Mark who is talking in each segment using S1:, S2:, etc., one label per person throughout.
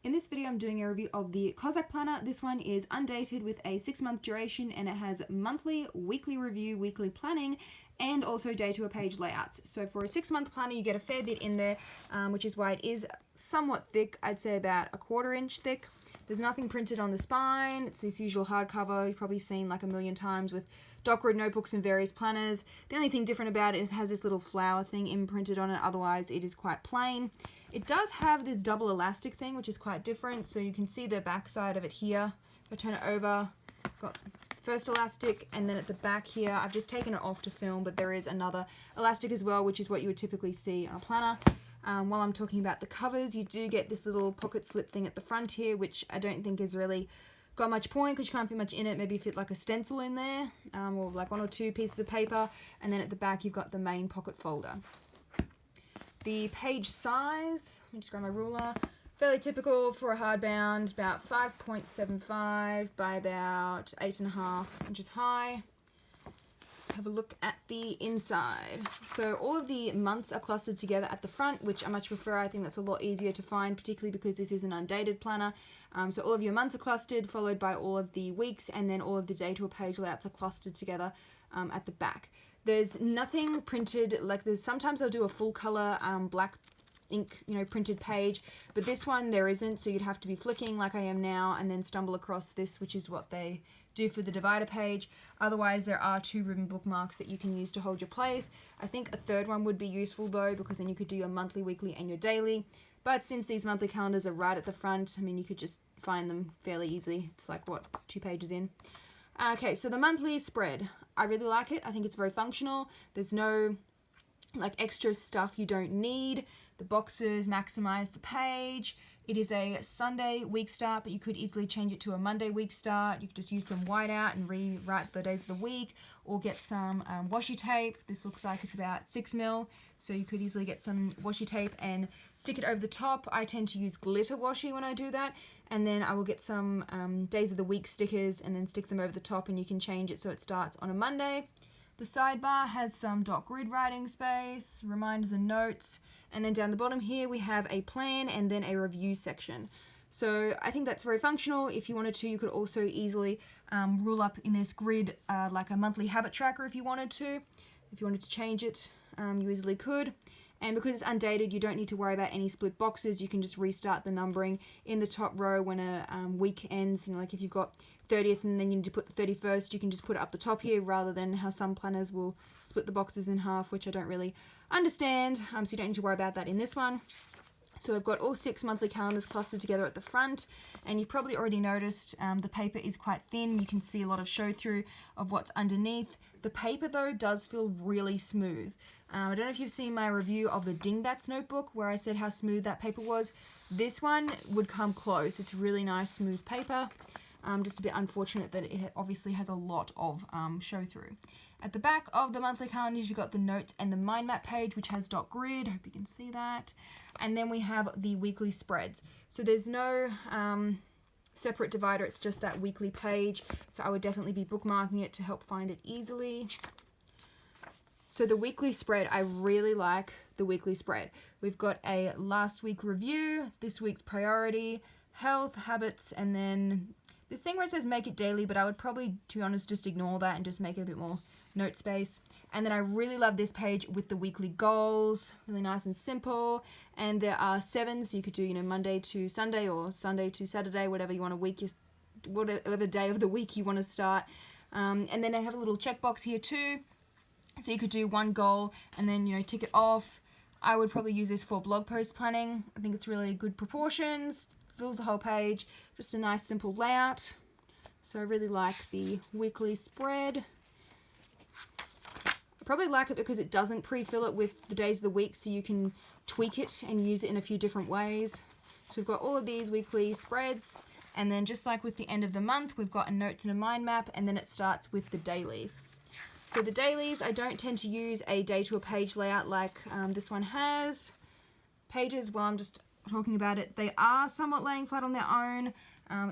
S1: In this video, I'm doing a review of the Cossac planner. This one is undated with a 6-month duration, and it has monthly, weekly review, weekly planning, and also day to a page layouts. So for a 6-month planner, you get a fair bit in there, which is why it is somewhat thick. I'd say about a 1/4 inch thick. There's nothing printed on the spine. It's this usual hardcover you've probably seen like a million times with doc grid notebooks and various planners. The only thing different about it is it has this little flower thing imprinted on it. Otherwise, it is quite plain. It does have this double elastic thing, which is quite different. So you can see the back side of it here. If I turn it over, got first elastic, and then at the back here, I've just taken it off to film, but there is another elastic as well, which is what you would typically see on a planner. While I'm talking about the covers, you do get this little pocket slip thing at the front here, which I don't think is really got much point because you can't fit much in it. Maybe fit like a stencil in there, or like 1 or 2 pieces of paper, and then at the back you've got the main pocket folder. The page size, let me just grab my ruler, fairly typical for a hardbound, about 5.75 by about 8.5 inches high. Have a look at the inside. So all of the months are clustered together at the front, which I much prefer. I think that's a lot easier to find, particularly because this is an undated planner. So all of your months are clustered, followed by all of the weeks, and then all of the day to a page layouts are clustered together at the back. There's nothing printed, like there's sometimes I'll do a full color black ink, printed page, but this one there isn't, so you'd have to be flicking like I am now and then stumble across this, which is what they do for the divider page. Otherwise, there are 2 ribbon bookmarks that you can use to hold your place. I think a 3rd one would be useful though, because then you could do your monthly, weekly, and your daily. But since these monthly calendars are right at the front, I mean, you could just find them fairly easily. It's like, what, 2 pages in. Okay, so the monthly spread. I really like it. I think it's very functional. There's no like extra stuff you don't need. The boxes maximize the page. It is a Sunday week start, but you could easily change it to a Monday week start. You could just use some whiteout and rewrite the days of the week, or get some washi tape. This looks like it's about 6 mil, so you could easily get some washi tape and stick it over the top. I tend to use glitter washi when I do that, and then I will get some days of the week stickers and then stick them over the top, and you can change it so it starts on a Monday. The sidebar has some dot grid writing space, reminders and notes, and then down the bottom here we have a plan and then a review section. So I think that's very functional. If you wanted to, you could also easily rule up in this grid like a monthly habit tracker if you wanted to. If you wanted to change it, you easily could. And because it's undated, you don't need to worry about any split boxes. You can just restart the numbering in the top row when a week ends. Like if you've got 30th and then you need to put the 31st, you can just put it up the top here, rather than how some planners will split the boxes in half, which I don't really understand. So you don't need to worry about that in this one. So I've got all 6 monthly calendars clustered together at the front, and you've probably already noticed the paper is quite thin. You can see a lot of show through of what's underneath. The paper though does feel really smooth. I don't know if you've seen my review of the Dingbats notebook where I said how smooth that paper was. This one would come close. It's really nice smooth paper. Just a bit unfortunate that it obviously has a lot of show through. At the back of the monthly calendars, you've got the notes and the mind map page, which has dot grid. I hope you can see that. And then we have the weekly spreads. So there's no separate divider. It's just that weekly page. So I would definitely be bookmarking it to help find it easily. So the weekly spread, I really like the weekly spread. We've got a last week review, this week's priority, health, habits, and then this thing where it says make it daily, but I would probably, to be honest, just ignore that and just make it a bit more note space. And then I really love this page with the weekly goals, really nice and simple. And there are 7, so you could do, Monday to Sunday or Sunday to Saturday, whatever you want whatever day of the week you want to start. And then I have a little checkbox here too. So you could do 1 goal and then, tick it off. I would probably use this for blog post planning. I think it's really good proportions, fills the whole page, just a nice simple layout. So I really like the weekly spread. I probably like it because it doesn't pre-fill it with the days of the week, so you can tweak it and use it in a few different ways. So we've got all of these weekly spreads, and then just like with the end of the month, we've got a notes and a mind map, and then it starts with the dailies. So the dailies, I don't tend to use a day to a page layout like this one has. Pages, well, I'm just talking about it, they are somewhat laying flat on their own.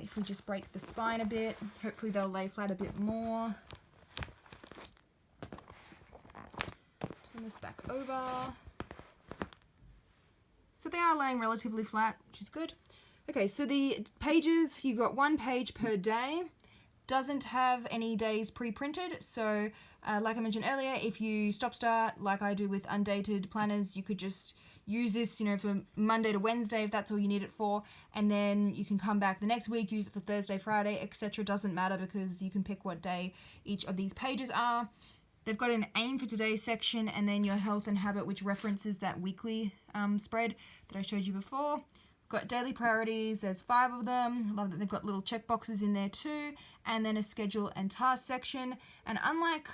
S1: If we just break the spine a bit, hopefully they'll lay flat a bit more. Turn this back over. So they are laying relatively flat, which is good. Okay, so the pages, you got 1 page per day. Doesn't have any days pre-printed, so like I mentioned earlier, if you stop-start like I do with Undated planners, you could just use this, you know, for Monday to Wednesday if that's all you need it for, and then you can come back the next week, use it for Thursday, Friday, etc. Doesn't matter because you can pick what day each of these pages are. They've got an aim for today section and then your health and habit, which references that weekly spread that I showed you before. Got daily priorities, there's 5 of them. I love that they've got little check boxes in there too, and then a schedule and task section. And unlike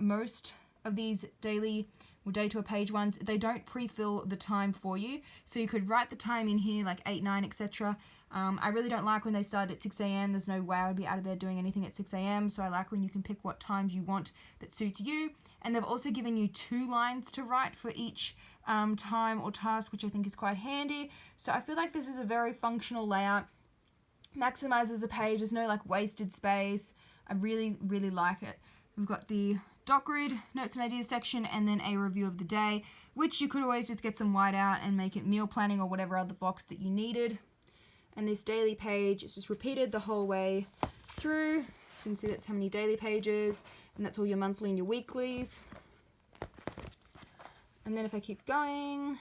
S1: most of these daily or day to a page ones, they don't pre-fill the time for you, so you could write the time in here like 8, 9, etc. I really don't like when they start at 6 a.m. There's no way I would be out of bed doing anything at 6 a.m. So I like when you can pick what times you want that suits you. And they've also given you 2 lines to write for each time or task, which I think is quite handy. So I feel like this is a very functional layout. Maximizes the page. There's no like wasted space. I really, really like it. We've got the dot grid, notes and ideas section, and then a review of the day, which you could always just get some white out and make it meal planning or whatever other box that you needed. And this daily page is just repeated the whole way through. So you can see that's how many daily pages, and that's all your monthly and your weeklies. And then if I keep going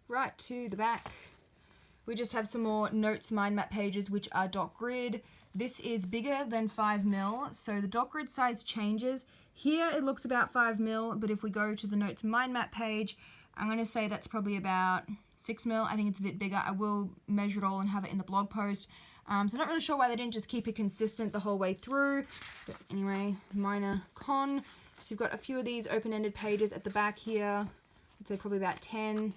S1: right to the back, we just have some more notes mind map pages, which are dot grid. This is bigger than 5 mil, so the dot grid size changes. Here it looks about 5 mil, but if we go to the notes mind map page, I'm going to say that's probably about 6 mil. I think it's a bit bigger. I will measure it all and have it in the blog post. So not really sure why they didn't just keep it consistent the whole way through. But anyway, minor con. So you've got a few of these open-ended pages at the back here. I'd say probably about 10.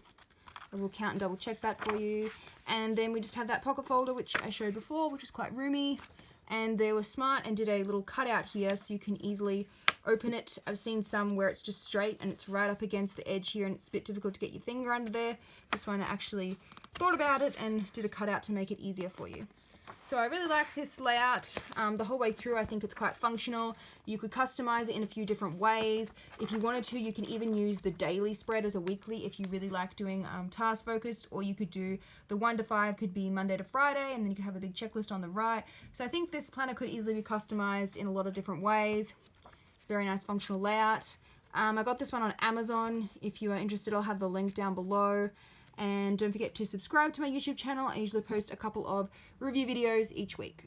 S1: I will count and double check that for you. And then we just have that pocket folder, which I showed before, which is quite roomy. And they were smart and did a little cutout here so you can easily open it. I've seen some where it's just straight and it's right up against the edge here and it's a bit difficult to get your finger under there. This one actually thought about it and did a cutout to make it easier for you. So I really like this layout the whole way through. I think it's quite functional. You could customize it in a few different ways. If you wanted to, you can even use the daily spread as a weekly if you really like doing task focused, or you could do the 1 to 5 could be Monday to Friday, and then you could have a big checklist on the right. So I think this planner could easily be customized in a lot of different ways. Very nice functional layout. I got this one on Amazon. If you are interested, I'll have the link down below. And don't forget to subscribe to my YouTube channel. I usually post a couple of review videos each week.